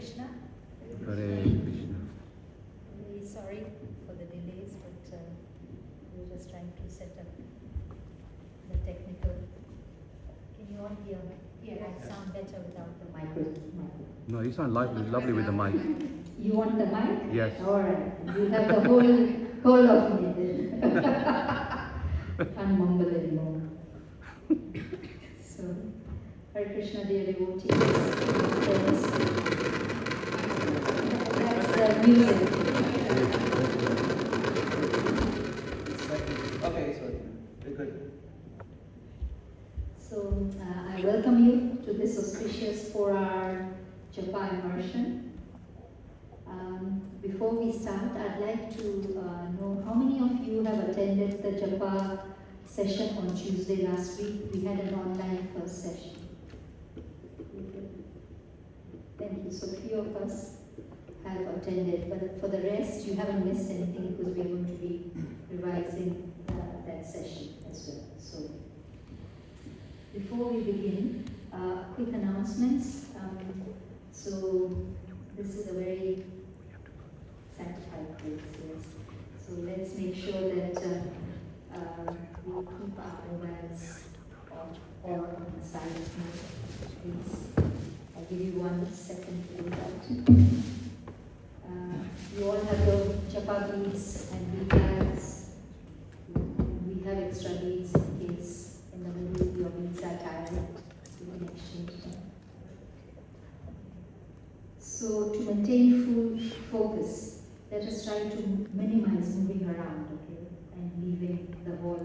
Krishna. Hare Krishna. Really sorry for the delays, but we're just trying to set up the technical. Can you all hear me? Yeah, I sound better without the microphone. No, you sound lovely with the mic. You want the mic? Yes. All right. You have the whole of me then. Can't mumble anymore. So, Hare Krishna, dear devotees, friends. That's music. Okay, so very good. So, I welcome you to this auspicious 4-hour Japa immersion. Before we start, I'd like to know how many of you have attended the Japa session on Tuesday last week. We had an online first session. Thank you. So few of us have attended, but for the rest, you haven't missed anything because we're going to be revising that session as well. So before we begin, quick announcements. So this is a very sanctified place, yes. So let's make sure that we keep our mobiles off or on the silent mode, please. I'll give you 1 second to do that. You all have your Japa beads and bead bags. We have extra beads in case in the middle your beads are tired, so we can exchange them. So to maintain full focus, let us try to minimize moving around, okay, and leaving the hall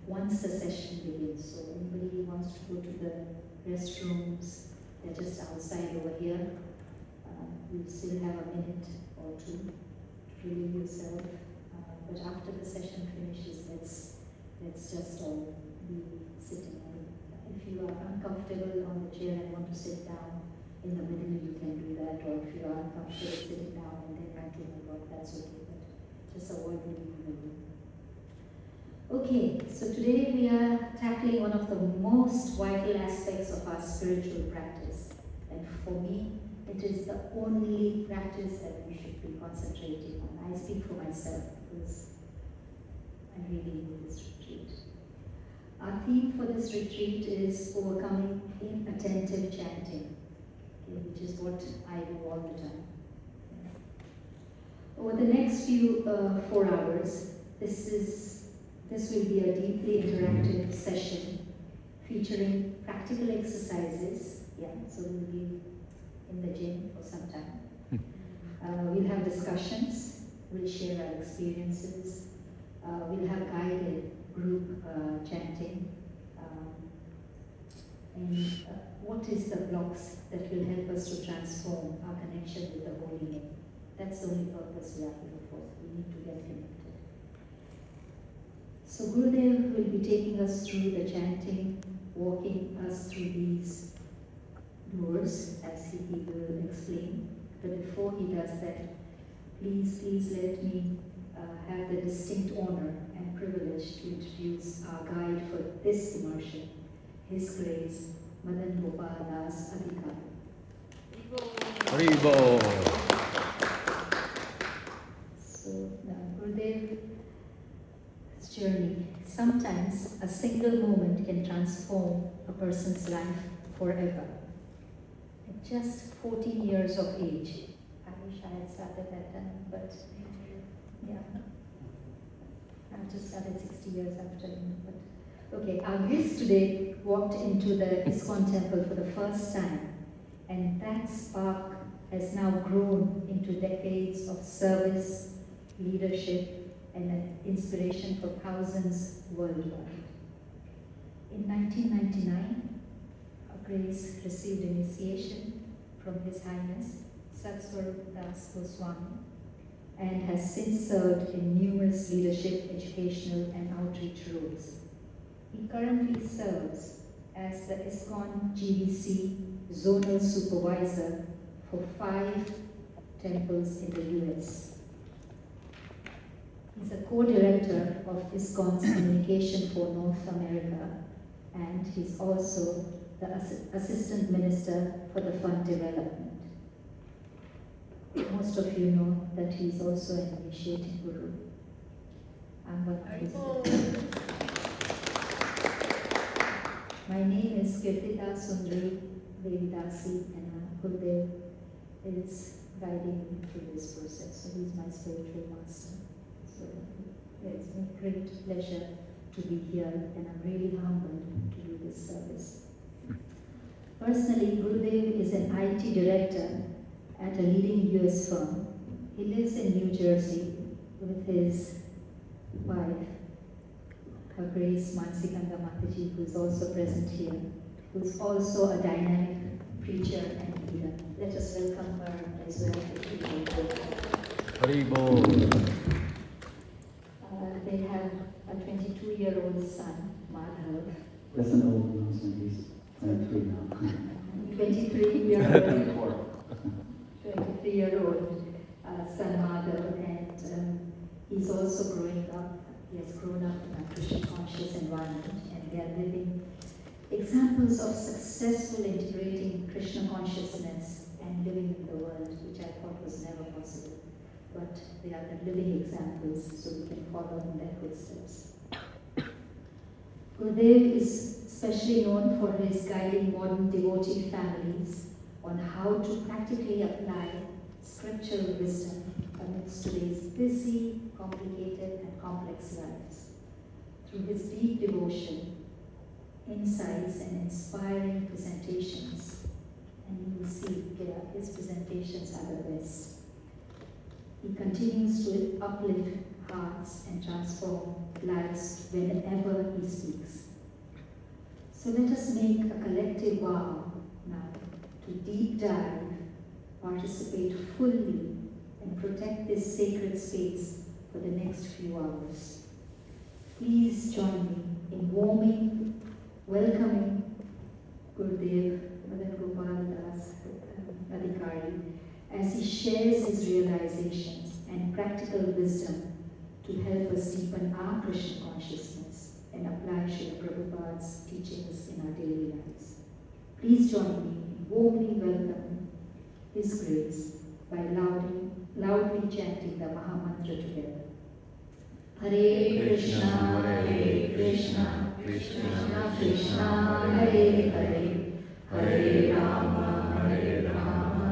once the session begins. So anybody who wants to go to the restrooms, they're just outside over here. You still have a minute or two to relieve yourself. But after the session finishes, let's just all be sitting. If you are uncomfortable on the chair and want to sit down in the middle, you can do that. Or if you are uncomfortable sitting down and then want to move up, that's okay. But just avoid moving in the room. Okay, so today we are tackling one of the most vital aspects of our spiritual practice. And for me, it is the only practice that we should be concentrating on. I speak for myself because I'm really in this retreat. Our theme for this retreat is overcoming inattentive chanting, okay, which is what I do all the time. Over the next few 4 hours, this will be a deeply interactive session featuring practical exercises. Yeah, so we'll be in the gym for some time. We'll have discussions, we'll share our experiences, we'll have guided group chanting, and what is the blocks that will help us to transform our connection with the Holy Name. That's the only purpose we are here for. We need to get connected. So Gurudev will be taking us through the chanting, walking us through these doors, as he will explain. But before he does that, please let me have the distinct honor and privilege to introduce our guide for this immersion, His Grace, Madana-gopāla Adhikari. Haribo. So now Gurudev's journey. Sometimes a single moment can transform a person's life forever. At just 14 years of age, I wish I had started that time, but yeah, I just started 60 years after him. But okay, our guest today walked into the ISKCON temple for the first time, and that spark has now grown into decades of service, leadership, and an inspiration for thousands worldwide. In 1999, Grace received initiation from His Highness Satswar Das Goswami and has since served in numerous leadership, educational, and outreach roles. He currently serves as the ISKCON GBC Zonal Supervisor for 5 temples in the US. He's a co-director of ISKCON's Communication for North America, and he's also the Assistant Minister for the Fund Development. Most of you know that he is also an initiating guru. I'm one of his. My name is Kirtita Sundari Devidasi, and Gurudev is guiding me through this process. So he's my spiritual master. So it's a great pleasure to be here, and I'm really humbled to do this service. Personally, Gurudev is an IT director at a leading US firm. He lives in New Jersey with his wife, Her Grace Mansikanda Mataji, who is also present here, who is also a dynamic preacher and leader. Let us welcome her as well. Haribo. They have a 22-year-old son, Madhav. That's an old announcement, he's 23 now. 23-year-old 23-year-old son Madhav, and he's also growing up. He has grown up in a Christian conscious environment, and they are living examples of successful integrating Krishna consciousness and living in the world, which I thought was never possible. But they are the living examples, so we can follow in their footsteps. Gurudev is especially known for his guiding modern devotee families on how to practically apply scriptural wisdom amidst today's busy, complicated, and complex lives. Through his deep devotion, insights, and inspiring presentations, and you will see his presentations are the best. He continues to uplift hearts and transform lives whenever he speaks. So let us make a collective vow now to deep dive, participate fully, and protect this sacred space for the next few hours. Please join me in warming, welcoming Gurudev Madana-gopāla Adhikari as he shares his realizations and practical wisdom to help us deepen our Krishna consciousness and apply Srila Prabhupada's teachings in our daily lives. Please join me in warmly welcoming His grace by loudly chanting the Mahamantra together. Hare Krishna, Hare Krishna, Krishna Krishna, Hare Hare, Hare Rama, Hare Rama,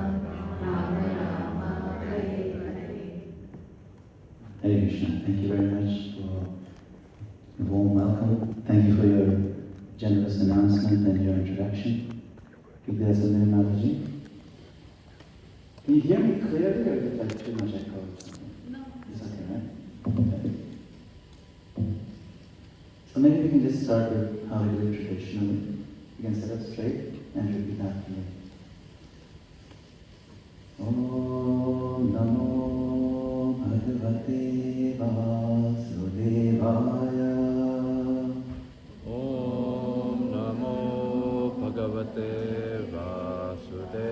Rama Rama, Hare Hare. Hare Krishna, thank you very much for a warm welcome. Thank you for your generous announcement and your introduction. Vigdasana Mataji. Can you hear me clearly, or is it like too much echo or something? No. It's okay, right? Okay. So maybe we can just start with how we do it traditionally. You can sit up straight and repeat after me. Om Namo Bhagavate Vasudevaya. Om Namo Bhagavate Vasudevaya.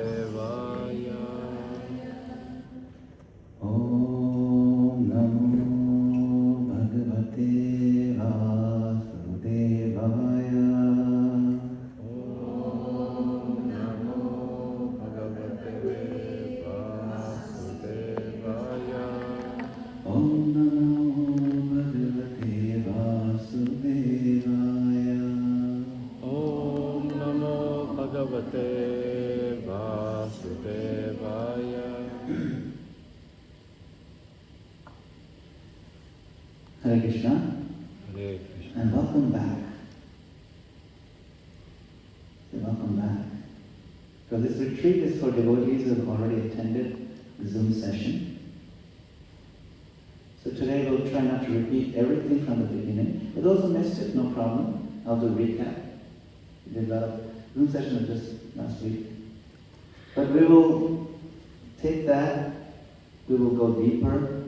Om Namo Bhagavate Vasudevaya. Om Namo Bhagavate Vasudevaya. Om Namo Bhagavate Vasudevaya. Om Namo Bhagavate Vasudevaya. Hare Krishna, Hare Krishna. and welcome back. So welcome back. So this retreat is for devotees who have already attended the Zoom session. So today we'll try not to repeat everything from the beginning. For those who missed it, no problem. I'll do a recap. We did a lot of Zoom sessions just last week. But we will take that, we will go deeper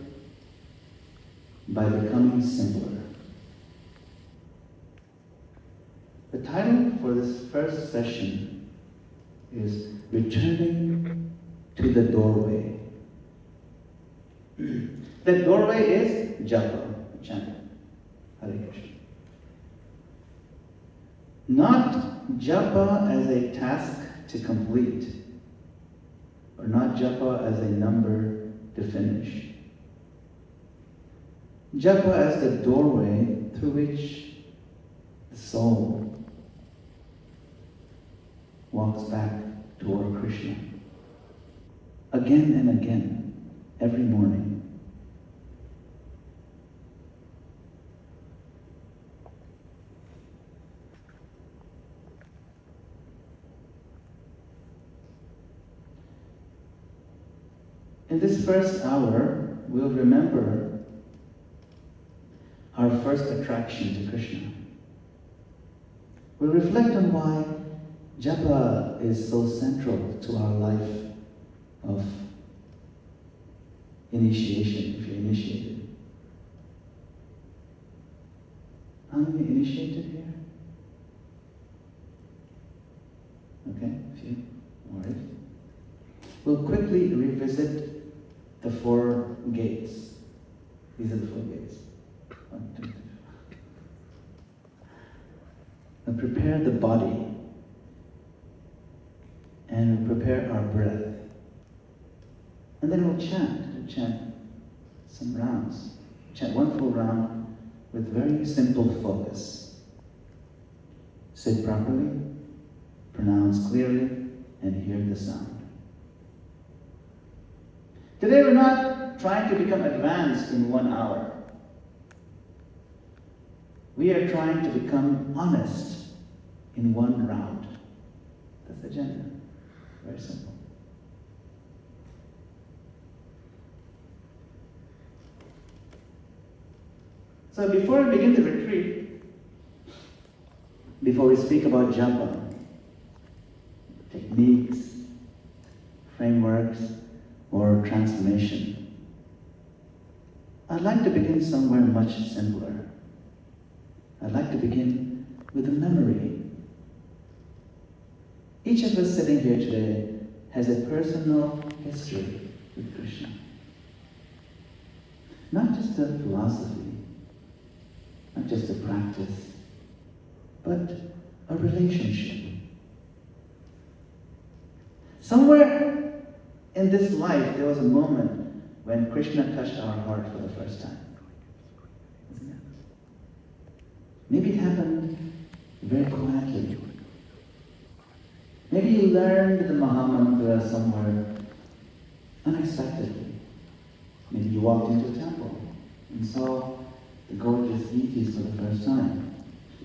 by becoming simpler. The title for this first session is Returning to the Doorway. That doorway is Japa, chanting. Hare Krishna. Not Japa as a task to complete, or not japa as a number to finish. Japa as the doorway through which the soul walks back toward Krishna. Again and again, every morning. In this first hour, we'll remember our first attraction to Krishna. We'll reflect on why japa is so central to our life of initiation, if you're initiated. How many initiated here? Okay, a few. All right. We'll quickly revisit the 4 gates. These are the 4 gates. 1, 2, 3. And prepare the body and prepare our breath. And then we'll chant some rounds. Chant 1 full round with very simple focus. Sit properly, pronounce clearly, and hear the sound. Today we're not trying to become advanced in 1 hour. We are trying to become honest in 1 round. That's the agenda. Very simple. So before we begin the retreat, before we speak about japa, techniques, frameworks, or transformation, I'd like to begin somewhere much simpler. I'd like to begin with a memory. Each of us sitting here today has a personal history with Krishna. Not just a philosophy, not just a practice, but a relationship. Somewhere in this life, there was a moment when Krishna touched our heart for the first time. Isn't it? Maybe it happened very quietly. Maybe you learned the Mahamantra somewhere unexpectedly. Maybe you walked into a temple and saw the gorgeous deities for the first time.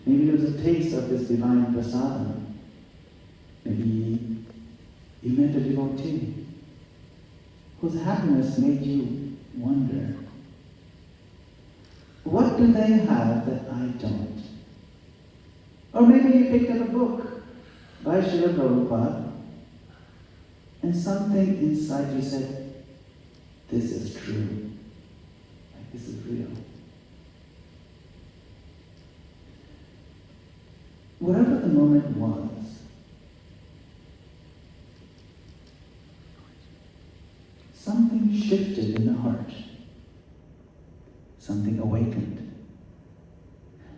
Maybe there was a taste of this divine prasadam. Maybe you met a devotee whose happiness made you wonder, what do they have that I don't? Or maybe you picked up a book by Madana-gopāla and something inside you said, this is true, like this is real. Whatever the moment was, something shifted in the heart. Something awakened.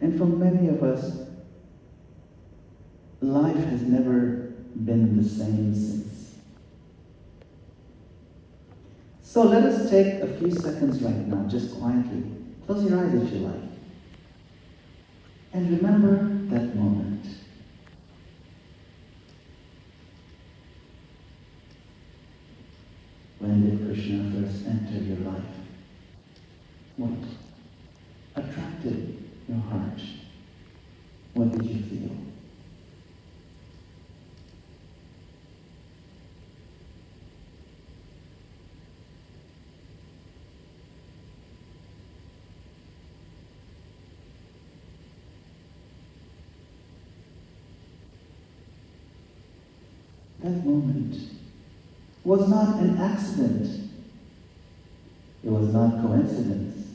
And for many of us, life has never been the same since. So let us take a few seconds right now, just quietly. Close your eyes if you like. And remember that moment. When did Krishna first enter your life? What attracted your heart? What did you feel? That moment was not an accident. It was not coincidence.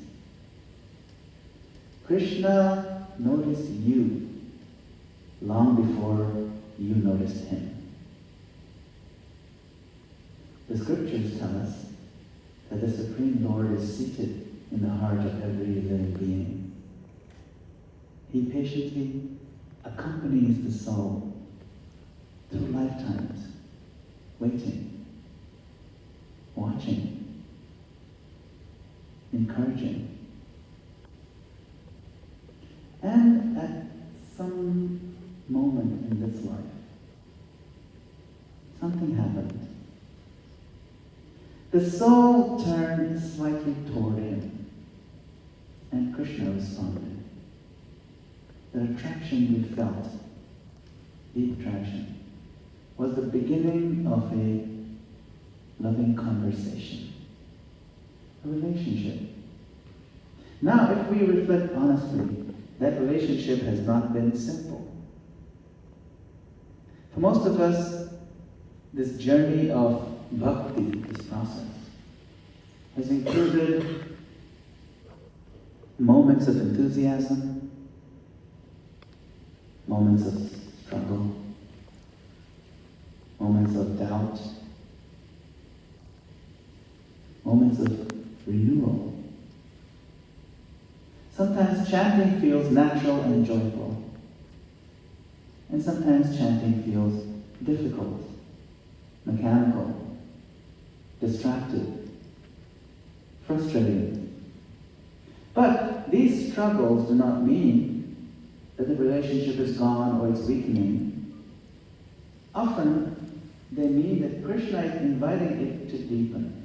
Krishna noticed you long before you noticed him. The scriptures tell us that the Supreme Lord is seated in the heart of every living being. He patiently accompanies the soul through lifetimes, waiting watching, encouraging. And at some moment in this life, something happened. The soul turned slightly toward him, and Krishna responded. The attraction we felt, deep attraction, was the beginning of a loving conversation, a relationship. Now, if we reflect honestly, that relationship has not been simple. For most of us, this journey of bhakti, this process, has included moments of enthusiasm, moments of struggle, moments of doubt, moments of renewal. Sometimes chanting feels natural and joyful, and sometimes chanting feels difficult, mechanical, distracted, frustrating. But these struggles do not mean that the relationship is gone or it's weakening. Often, they mean that Krishna is inviting it to deepen.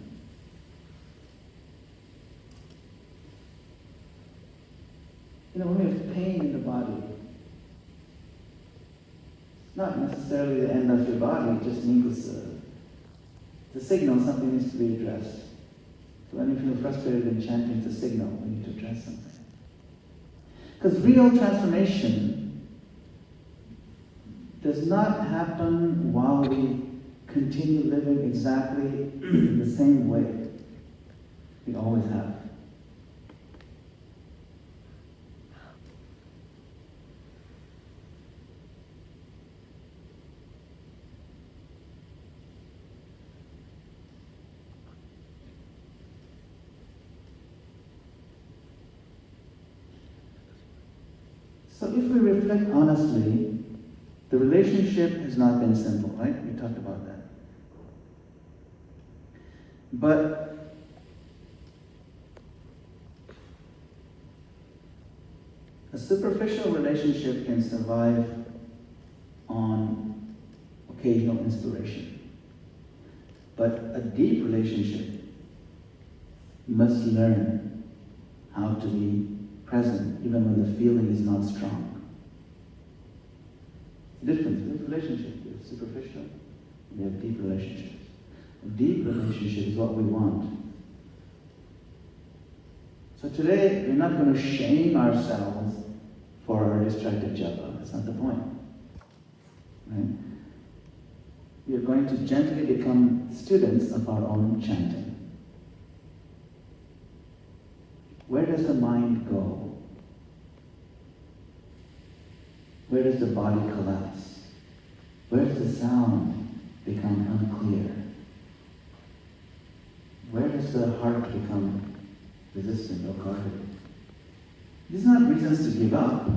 You know, when we have pain in the body, it's not necessarily the end of your body, it just means it's a signal something needs to be addressed. So when you feel frustrated in chanting, it's a signal we need to address something. Because real transformation does not happen while we continue living exactly the same way we always have. So if we reflect honestly, the relationship has not been simple, right? We talked about that. But a superficial relationship can survive on occasional inspiration. But a deep relationship must learn how to be present even when the feeling is not strong. The difference with relationships, we have superficial, we have deep relationships. A deep relationship is what we want. So today, we're not going to shame ourselves for our distracted japa. That's not the point. Right? We are going to gently become students of our own chanting. Where does the mind go? Where does the body collapse? Where does the sound become unclear? Where does the heart become resistant or guarded? These are not reasons to give up.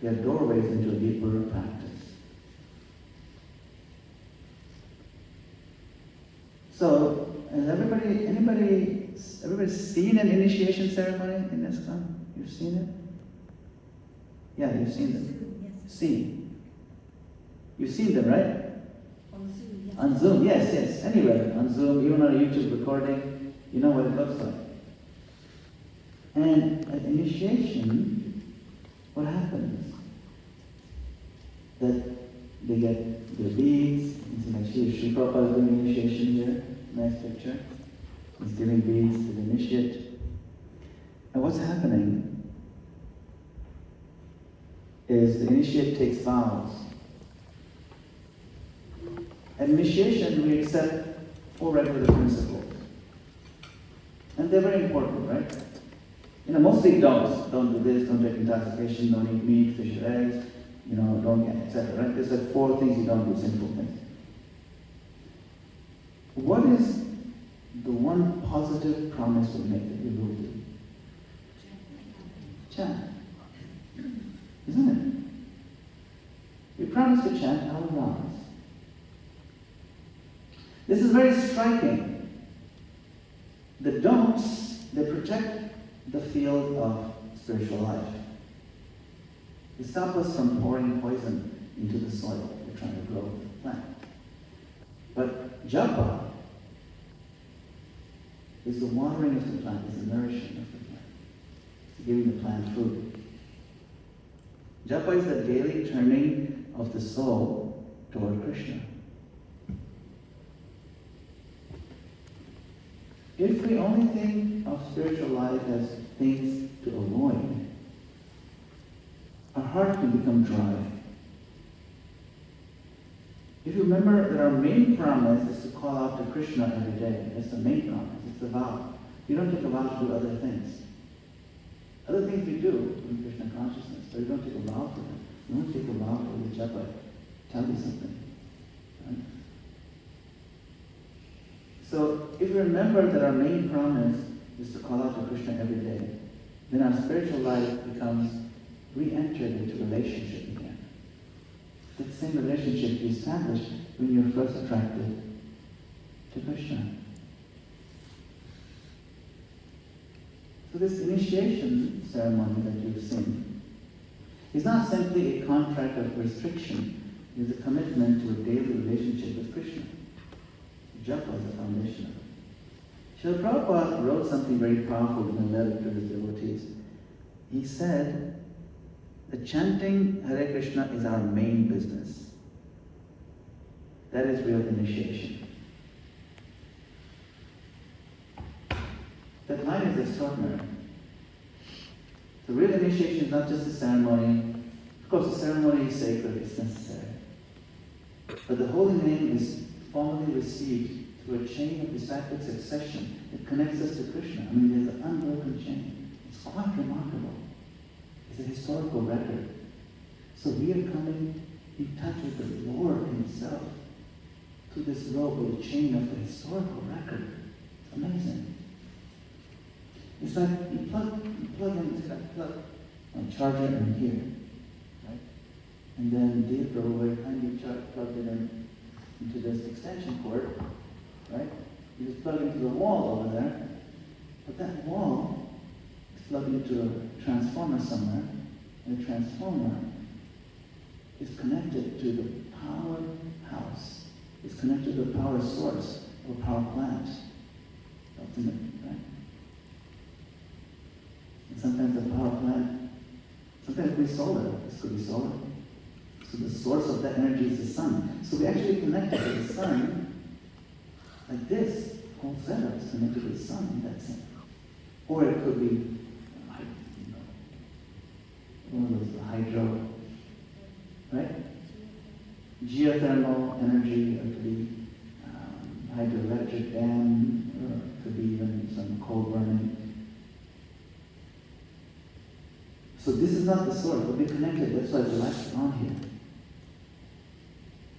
They are doorways into a deeper practice. So, has everybody's seen an initiation ceremony in ISKCON? You've seen it? Yeah, you've seen them. Yes. Seen. You've seen them, right? On Zoom, yes. On Zoom, yes. Anywhere. On Zoom, even on a YouTube recording, you know what it looks like. And at initiation, what happens? That they get their beads. You see, like Sri Prabhupada is doing initiation here. Nice picture. He's giving beads to the initiate. And what's happening is the initiate takes vows. At initiation, we accept 4 regular principles. And they're very important, right? You know, mostly don't do this, don't take intoxication, don't eat meat, fish or eggs, you know, don't get, etc. Right? There's like 4 things you don't do, simple things. What is the one positive promise we make that we will do? Chant. Isn't it? We promise to chant our vows. This is very striking protect the field of spiritual life. They stop us from pouring poison into the soil we're trying to grow the plant. But japa is the watering of the plant, is the nourishing of the plant. It's giving the plant food. Japa is the daily turning of the soul toward Krishna. If we only think of spiritual life as things to avoid, our heart can become dry. If you remember that our main promise is to call out to Krishna every day. That's the main promise. It's a vow. You don't take a vow to do other things. Other things we do in Krishna consciousness, but you don't take a vow for them. You don't take a vow for the japa. Tell you something. Right? So if we remember that our main promise is to call out to Krishna every day, then our spiritual life becomes re-entered into relationship again. That same relationship you established when you're first attracted to Krishna. So this initiation ceremony that you've seen is not simply a contract of restriction, it is a commitment to a daily relationship with Krishna. Japa is the foundation of it. Srila Prabhupada wrote something very powerful in a letter to his devotees. He said, the chanting Hare Krishna is our main business. That is real initiation. That line is extraordinary. The real initiation is not just a ceremony. Of course, the ceremony is sacred, it's necessary. But the holy name is formally received through a chain of disciplic succession that connects us to Krishna. I mean, there's an unbroken chain. It's quite remarkable. It's a historical record. So we are coming in touch with the Lord Himself through this rope or the chain of the historical record. It's amazing. It's like you plug into that plug a charger in here, right? And then Dear Prabhu very kindly plugged it into this extension cord, right? You just plug into the wall over there, but that wall is plugged into a transformer somewhere, and the transformer is connected to the powerhouse. It's connected to the power source or power plant, ultimately, right? And sometimes the power plant, sometimes it could be solar. This could be solar. So the source of that energy is the sun. So we actually connected to the sun like this. Whole setup is connected to the sun in that sense. Or it could be, one of those hydro, right? Geothermal energy, or it could be hydroelectric dam, or it could be even some coal burning. So this is not the source, but we're connected. That's why the lights are on here.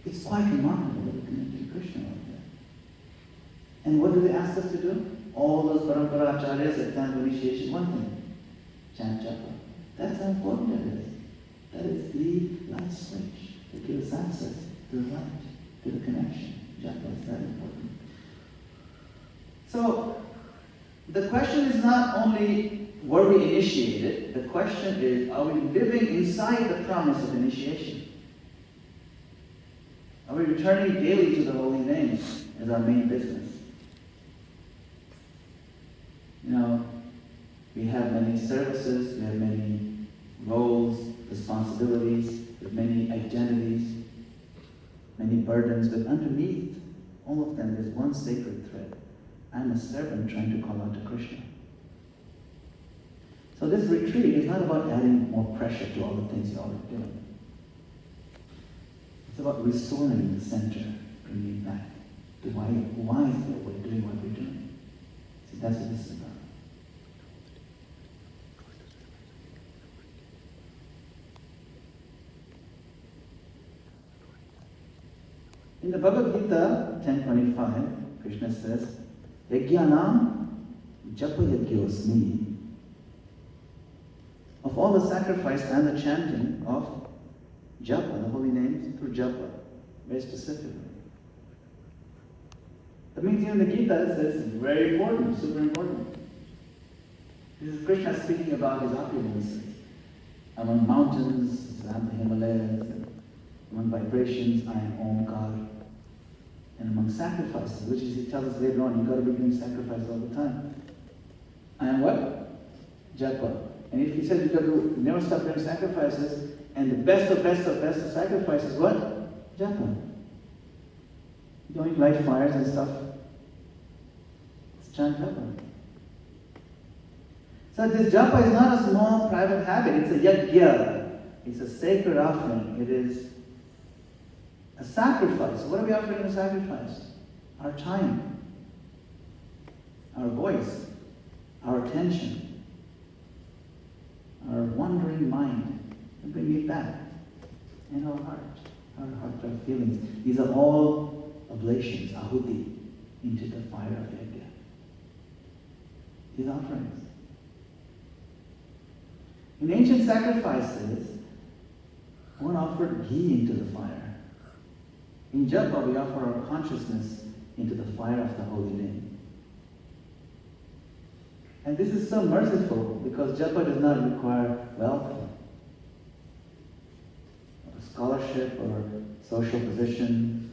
It's quite remarkable that we're connected to Krishna like that. And what do they ask us to do? All those parampara acharyas at time of initiation, one thing, chant japa. That's how important that is. That is the light switch that gives us access to the light, to the connection. Japa is very important. So, the question is not only were we initiated, the question is, are we living inside the promise of initiation? Are we returning daily to the holy name as our main business? You know, we have many services, we have many roles, responsibilities, we have many identities, many burdens, but underneath all of them there's one sacred thread. I'm a servant trying to call out to Krishna. So this retreat is not about adding more pressure to all the things you're already doing. It's about restoring the center, bringing it back to why is it that we're doing what we're doing. See, that's what this is about. In the Bhagavad Gita 10:25, Krishna says, Yajnanam japa yajyosmi. Of all the sacrifice and the chanting of Japa, the holy names, through Japa, very specifically. That means in the Gita it says it's very important, super important. This is Krishna speaking about his opulences. Among mountains, around the Himalayas, among vibrations, I am Omkar. And among sacrifices, which is, he tells us later on, you've got to be doing sacrifice all the time. I am what? Japa. And if he says you've got to never stop doing sacrifices, and the best of sacrifices, what? Japa. You don't light fires and stuff. It's chant japa. So this japa is not a small private habit, it's a yajna. It's a sacred offering. It is a sacrifice. What are we offering in a sacrifice? Our time, our voice, our attention, our wandering mind, and bring it back in our heart, our heartfelt feelings. These are all oblations, ahuti, into the fire of yajna. These offerings. In ancient sacrifices, one offered ghee into the fire. In Japa, we offer our consciousness into the fire of the holy name. And this is so merciful because Japa does not require wealth, or scholarship, or social position,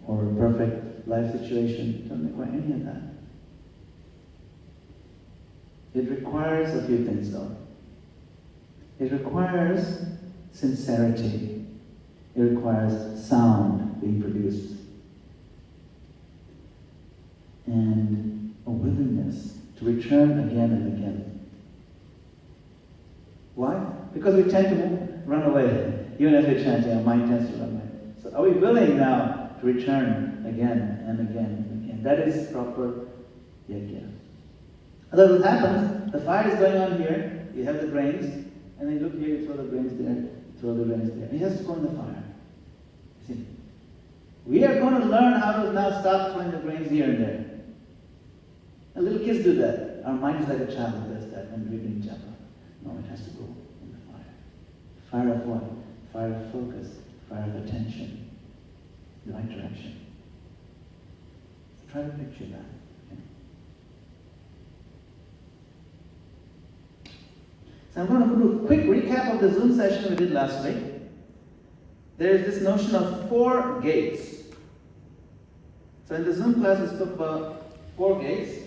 or a perfect life situation. It doesn't require any of that. It requires a few things though. It requires sincerity. It requires sound being produced. And a willingness to return again and again. Why? Because we tend to run away. Even as we're chanting, our mind tends to run away. So are we willing now to return again and again and again? That is proper yajna. Otherwise what happens, the fire is going on here, you have the grains, and then you look here, you throw the grains there, throw the grains there. It has to go in the fire. See? We are going to learn how to now stop throwing the grains here and there. And little kids do that. Our mind is like a child that does that when we're doing japa. No, it has to go in the fire. Fire of what? Fire of focus, fire of attention, the right direction. So try to picture that. Okay? So I'm going to do a quick recap of the Zoom session we did last week. There is this notion of 4 gates. So in the Zoom class we spoke about 4 gates.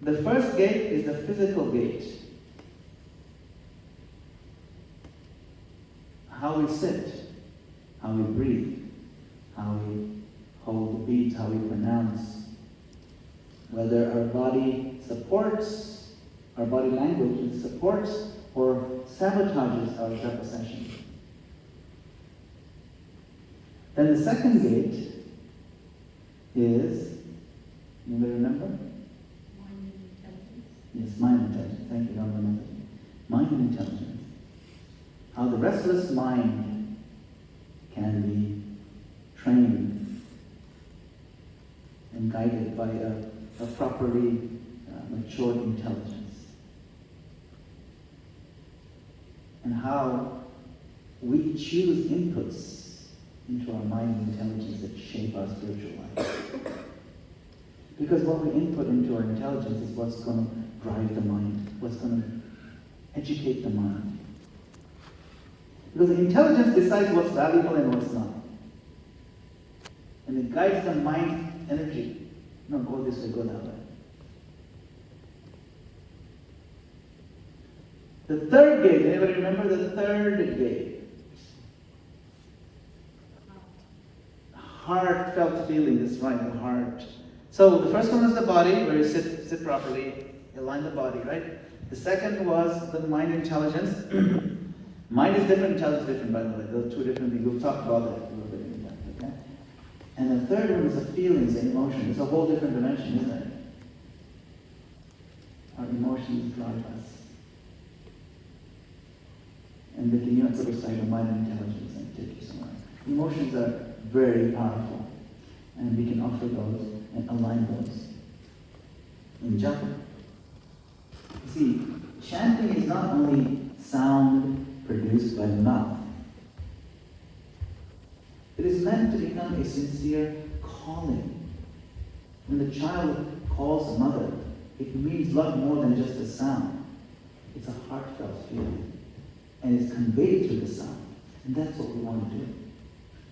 The first gate is the physical gate. How we sit, how we breathe, how we hold the beats, how we pronounce, whether our body supports, our body language supports or sabotages our japa session. Then the second gate is, anybody remember? Mind intelligence. Yes, mind intelligence. Thank you, don't remember. Mind intelligence. How the restless mind can be trained and guided by a properly matured intelligence. And how we choose inputs into our mind intelligence that shape our spiritual life. Because what we input into our intelligence is what's going to drive the mind, what's going to educate the mind. Because the intelligence decides what's valuable and what's not. And it guides the mind energy. No, go this way, go that way. The third gate, anybody remember the third gate? Heartfelt feeling is right, the heart. So the first one was the body, where you sit properly, align the body, right? The second was the mind intelligence. Mind is different, intelligence is different, by the way. Those 2 different things. We'll talk about that a little bit in depth, okay? And the third one is the feelings, the emotion. It's a whole different dimension, isn't it? Our emotions drive us. And they can you put aside the mind and intelligence and take you somewhere. Emotions are very powerful. And we can offer those and align those in japa. You see, chanting is not only sound produced by the mouth. It is meant to become a sincere calling. When the child calls mother, it means a lot more than just a sound. It's a heartfelt feeling. And it's conveyed through the sound. And that's what we want to do.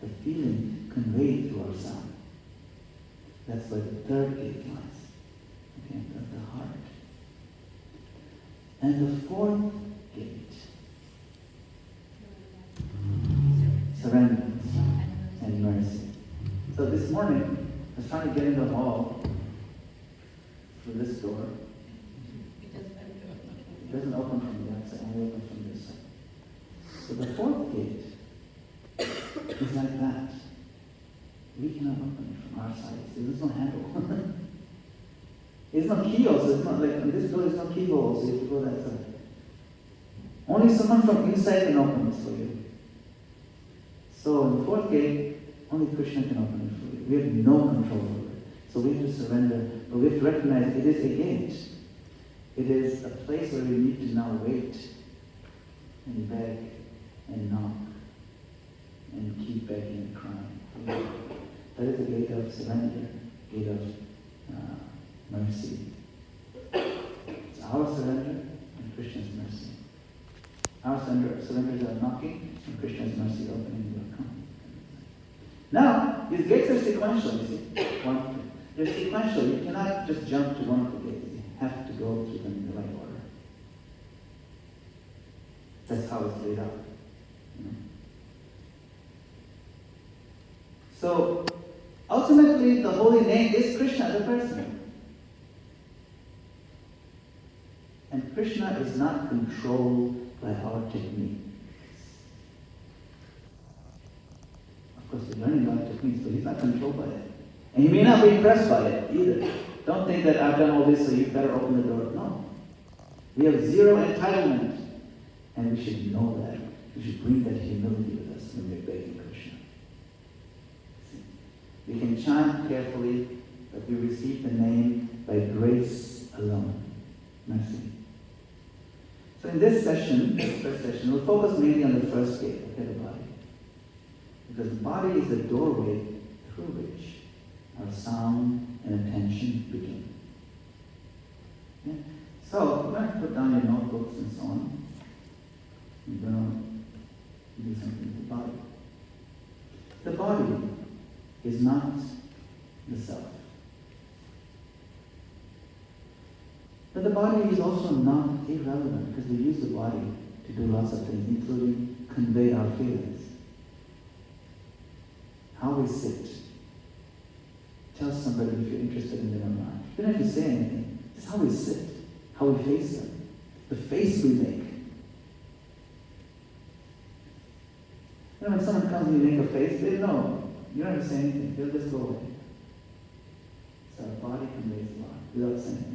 The feeling conveyed through our sound. That's where the third gate lies. Okay, the heart. And the fourth gate, surrender and mercy. So this morning, I was trying to get in the hall through this door. It doesn't open from the outside, only open from this side. So the fourth gate is like that. We cannot open it from our side. So there's no handle. There's no keyhole, so it's not like in this door there's no keyhole, so you have to go that side. Only someone from inside can open this for you. So in the fourth gate, only Krishna can open it for you. We have no control over it. So we have to surrender, but we have to recognize it is a gate. It is a place where we need to now wait and beg and knock and keep begging and crying. That is the gate of surrender, gate of mercy. It's our surrender and Krishna's mercy. Our surrenders are knocking and Krishna's mercy opening the door. Come. Now, these gates are sequential, you see. They're sequential. You cannot just jump to one of the gates. You have to go through them in the right order. That's how it's laid out. You know? So, ultimately, the holy name is Krishna, the person. And Krishna is not controlled by our technique. Of course, we're learning our techniques, but he's not controlled by it. And he may not be impressed by it either. Don't think that I've done all this, so you better open the door. No. We have zero entitlement. And we should know that. We should bring that humility with us when we're begging Krishna. See? We can chant carefully, but we receive the name by grace alone. Mercy. So in this session, this first session, we'll focus mainly on the first gate, okay, the body. Because the body is the doorway through which our sound and attention begin. Okay? So, you're going to put down your notebooks and so on. You're going to do something with the body. The body is not the self. But the body is also not irrelevant because we use the body to do lots of things, including convey our feelings. How we sit. Tell somebody if you're interested in them or not. You don't have to say anything. It's how we sit, how we face them, the face we make. You know, when someone comes and you make a face, they know. You don't have to say anything. They'll just go away. So our body conveys a lot without saying anything.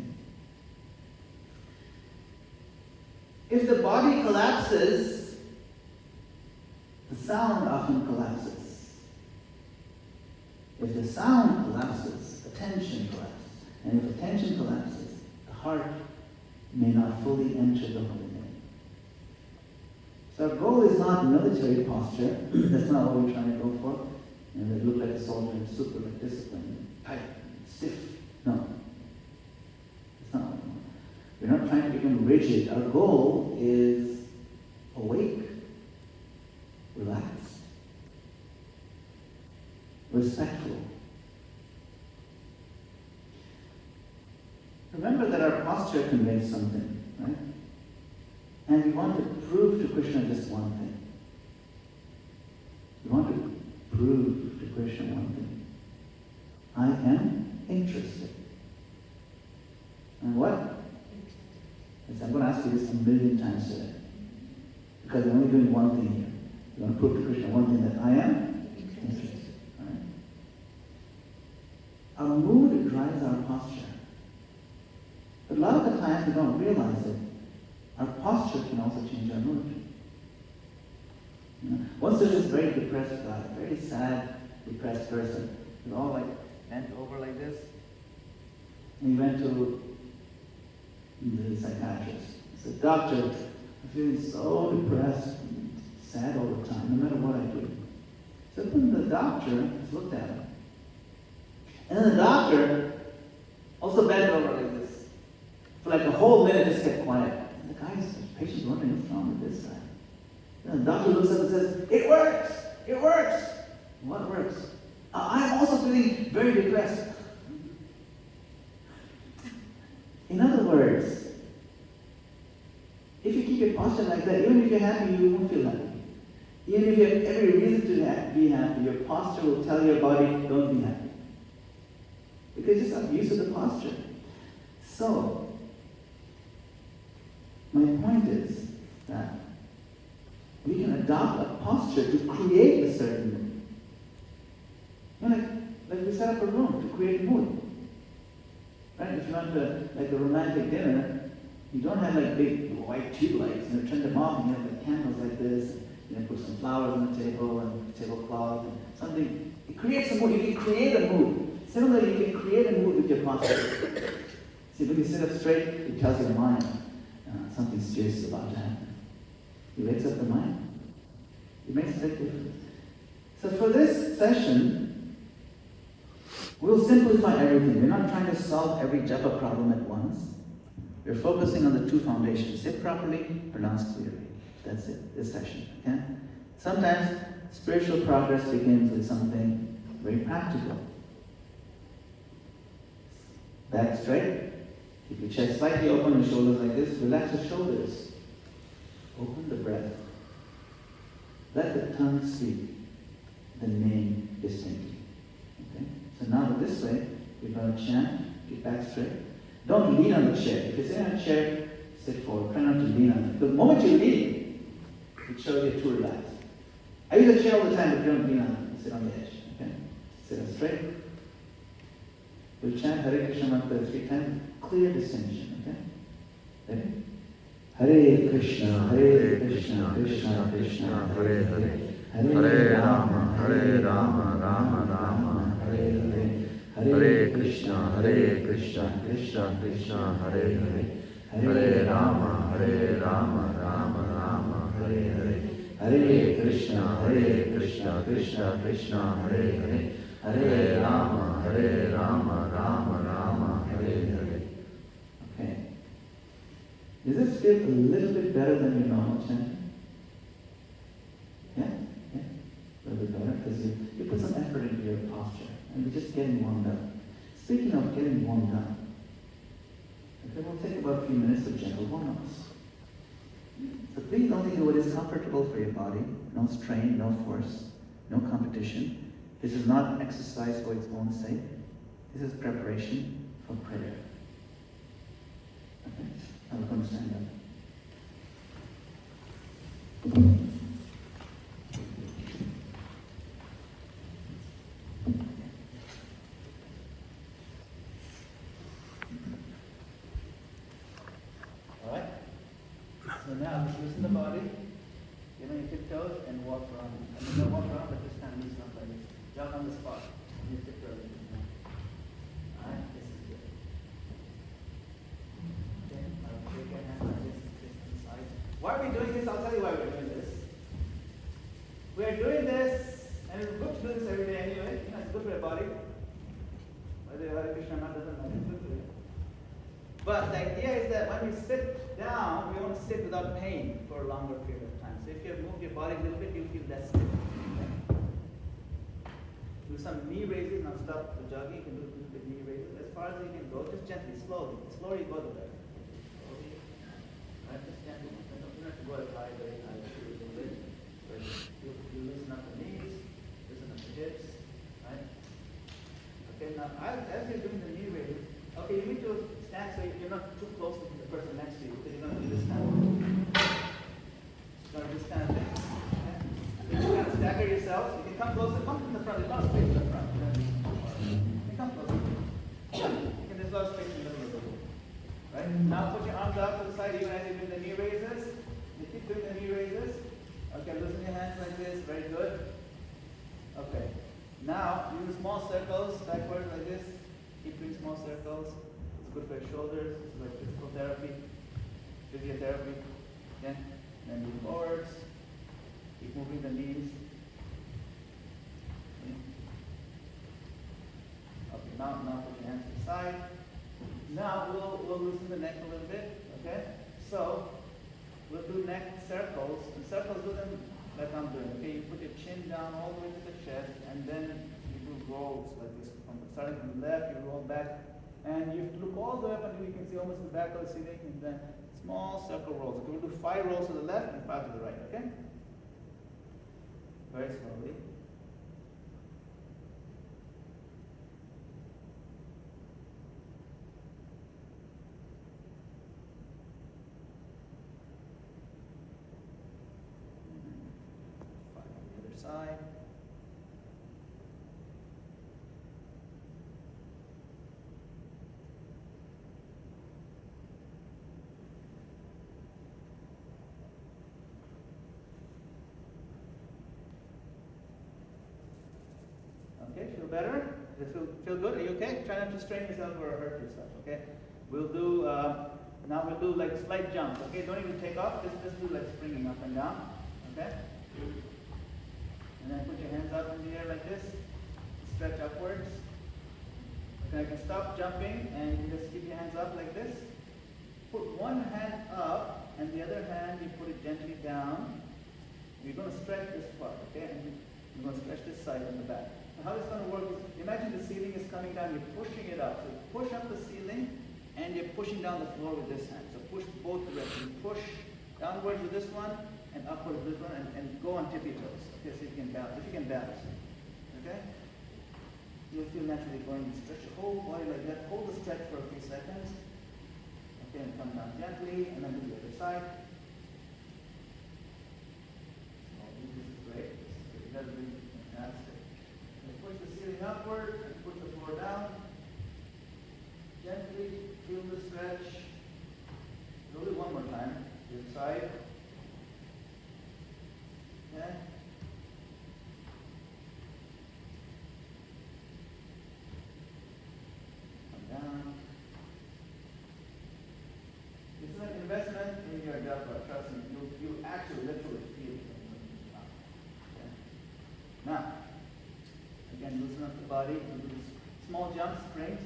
If the body collapses, the sound often collapses. If the sound collapses, attention collapses. And if attention collapses, the heart may not fully enter the holy name. So our goal is not military posture. That's not what we're trying to go for. And we look like a soldier and super like disciplined, tight, stiff. No. It's not what we want. We're not trying to become rigid. Our goal is awake, relaxed, respectful. Remember that our posture conveys something, right? And we want to prove to Krishna just one thing. We want to prove to Krishna one thing. I am interested. And what? I'm going to ask you this 1,000,000 times today. Because I'm only doing one thing here. You want to prove to Krishna one thing, that I am interested. Right? Our mood drives our posture. But a lot of the times we don't realize it. Our posture can also change our mood. You know? Once there's this very depressed guy, very sad, depressed person, they're all like bent over like this. And he went to the psychiatrist. He said, "Doctor, I'm feeling so depressed and sad all the time, no matter what I do." So then the doctor just looked at him. And then the doctor Also bend over like this. For like a whole minute, just get quiet. And the patient's wondering what's wrong with this guy. And the doctor looks up and says, "It works! It works!" What works? I'm also feeling very depressed. In other words, if you keep your posture like that, even if you're happy, you won't feel happy. Even if you have every reason to be happy, your posture will tell your body, don't be happy. Because you're just not used to the posture. So, my point is that we can adopt a posture to create a certain mood. You know, like we set up a room to create a mood. Right? If you want like a romantic dinner, you don't have like big white tube lights, turn them off and you have like candles like this, put some flowers on the table and tablecloth and something. It creates a mood. You can create a mood. Similarly, you can create a mood with your posture. See, when you sit up straight, it tells your mind something serious is about to happen. It wakes up the mind. It makes a big difference. So for this session, we'll simplify everything. We're not trying to solve every japa problem at once. We're focusing on the two foundations. Sit properly, pronounce clearly. That's it, this session. Okay? Sometimes spiritual progress begins with something very practical. Back straight. Keep your chest slightly open and shoulders like this. Relax the shoulders. Open the breath. Let the tongue speak the name distinctly. Okay? So now this way, we're going to chant. Get back straight. Don't lean on the chair. If you're sitting on a chair, sit forward. Try not to lean on it. The moment you lean, it shows you're too relaxed. I use a chair all the time, but don't lean on it. Sit on the edge. Okay? Sit up straight. We'll chant Hare Krishna mantra 3 times. Clear distinction. Okay? Ready? Hare Krishna, Krishna Krishna, Hare Hare. Hare Rama, Rama Rama, Hare Hare. Hare Krishna, Krishna Krishna, Hare Hare. Hare Rama, Rama Rama, Hare Hare. Hare Krishna, Krishna Krishna, Hare Hare. Hare Rama, Rama Rama, Hare Hare. Okay. Does this feel a little bit better than your normal chanting? Yeah? Yeah? A little bit better because you put some effort into your posture and we're just getting warmed up. Speaking of getting warmed up, okay, we'll take about a few minutes of gentle warm-ups. So please only do what is comfortable for your body. No strain, no force, no competition. This is not exercise for its own sake. This is preparation for prayer. Okay? Now we're going to stand up. Alright? So now just loosen the body, get on your tiptoes and walk around. I mean, don't walk around, but just kind of loosen up like this. Jump on the spot. On your tiptoes. Alright, this is good. Okay, now take your hand like this, twist to the side. Why are we doing this? I'll tell you why we're doing this. We are doing this, and it's good to do this every day anyway. You know, it's good for your body. Whether Hare Krishna or not doesn't matter, it's good for you. But the idea is that when we sit down, we want to sit without pain for a longer period of time. So if you have moved your body a little bit, you'll feel less stiff. Okay? Do some knee raises. Now stop the jogging. You can do a little bit knee raises. As far as you can go, just gently, slowly. The slower you go, the better. Slowly. Right? Just gently. You don't have to go as high, very high. But you loosen up the knees, loosen up the hips. Right? Okay, now as you're doing the knee raises, okay, you need to stand so you're not too close to the person next to you, because you're going to do this kind of thing. You're going to do this kind of thing. Okay? You can kind of stagger yourself. You can come closer. Come from the front. There's a lot of space in the front. You can come closer. There's a lot of space in the middle of the room. Right? Now put your arms out to the side even as you do the knee raises. You keep doing the knee raises. Okay, loosen your hands like this. Very good. Okay. Now, use small circles backwards like this. Keep doing small circles. It's good for your shoulders. It's like physical therapy, physiotherapy. Okay? Then move forwards. Keep moving the knees. Okay, now put your hands to the side. Now we'll loosen the neck a little bit, okay? So we'll do neck circles, and circles do them like I'm doing, okay? You put your chin down all the way to the chest, and then you do rolls like this. Starting from the left, you roll back, and you look all the way up until you can see almost the back of the ceiling, and then small circle rolls. Okay, we'll do 5 rolls to the left and 5 to the right, okay? Very slowly. Side. Okay, feel better? Does it feel good? Are you okay? Try not to strain yourself or hurt yourself, okay? We'll do, now we'll do like slight jumps, okay? Don't even take off, just do like springing up and down, okay? And then put your hands up in the air like this, stretch upwards. Okay, I can stop jumping and you just keep your hands up like this. Put one hand up and the other hand you put it gently down. You're going to stretch this part, okay? And you're going to stretch this side and the back. So how it's going to work is, imagine the ceiling is coming down, you're pushing it up. So you push up the ceiling and you're pushing down the floor with this hand. So push both directions. Push downwards with this one and upwards with this one and go on tippy toes. Okay, so if you can balance. Okay? You'll feel naturally going to stretch your whole body like that. Hold the stretch for a few seconds. Okay, and come down gently and then do the other side. This is great. That's really fantastic. And push the ceiling upward and push the floor down. Gently feel the stretch. Do it one more time. The other side. Okay. Come down. This is an investment in your Japa. Trust me, you actually literally feel it. Okay. Now, again, loosen up the body. Do these small jumps, springs.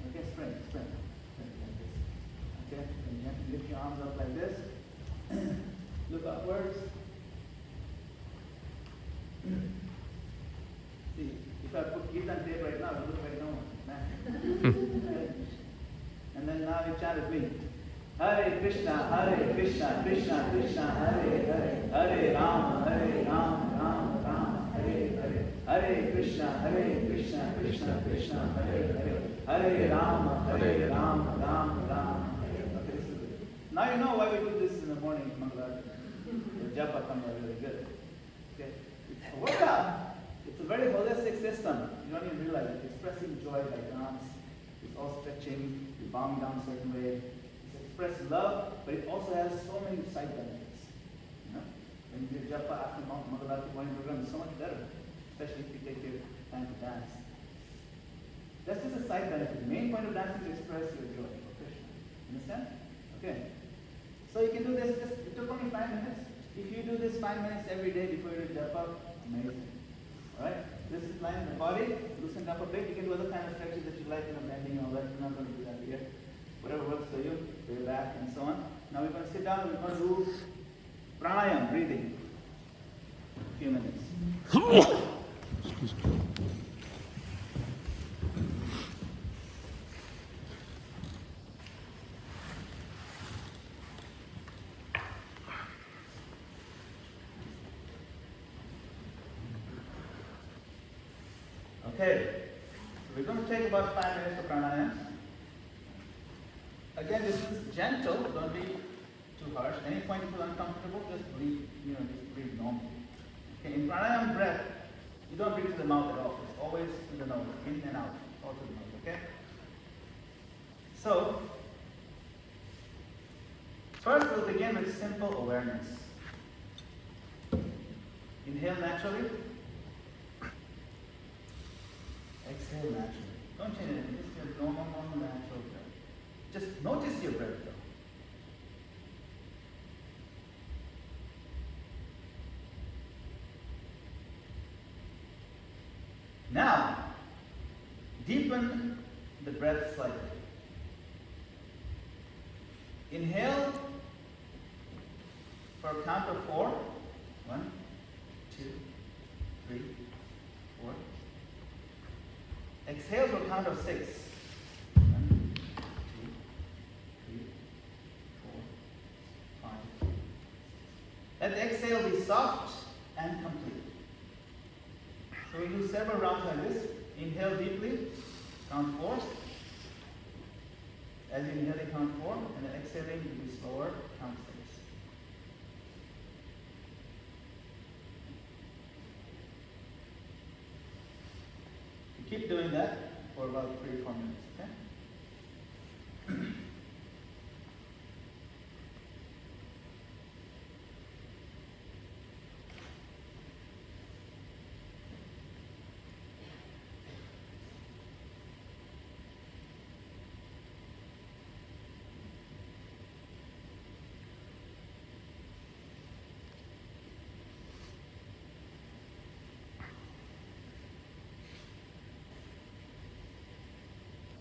Okay, spring. Like this. Okay, and gently lift your arms up like this. Look upwards. See, if I put Gita tape right now, it would look like no one. And then now you chant with me. Hare Krishna, Krishna Krishna, Hare Hare, Hare Rama, Rama Rama, Hare Hare, Hare Krishna, Krishna Krishna, Hare Hare, Hare Rama, Rama Rama. Okay, this is good. Now you know why we do this in the morning, Mangalarti. The Japa comes out really good. Okay, it's a workout. It's a very holistic system. You don't even realize it. Expressing joy by dance. It's all stretching. You bowing down a certain way. It's express love, but it also has so many side benefits. You know? When you do Japa after Madana-gopāla morning program, it's so much better, especially if you take your time to dance. That's just a side benefit. The main point of dancing is to express your joy for Krishna. Understand? Okay. So you can do this. It took only 5 minutes. If you do this 5 minutes every day before you do Japa, amazing. Alright? This is lying in the body, loosen up a bit. You can do other kind of stretches that you like, bending and all that. I'm not going to do that here. Whatever works for you, for your back and so on. Now we're going to sit down and we're going to do pranayam, breathing. A few minutes. Okay, so we're going to take about 5 minutes for pranayam. Again, this is gentle, don't be too harsh. Any point you feel uncomfortable, just breathe, just breathe normally. Okay, in pranayam breath, you don't breathe to the mouth at all. It's always to the nose, in and out, all to the nose, okay? So, first we'll begin with simple awareness. Inhale naturally. Exhale naturally. Don't change anything. Just your normal, natural breath. Just notice your breath though. Now, deepen the breath slightly. Inhale for a count of 4. 1, 2, 3, 4. Exhale for a count of 6. 1, 2, 3, 4, 5, 6. Let the exhale be soft and complete. So we do several rounds like this. Inhale deeply, count 4. As you inhale, count 4, and then exhaling, you be slower, count 6. You keep doing that for about 3 or 4 minutes, okay?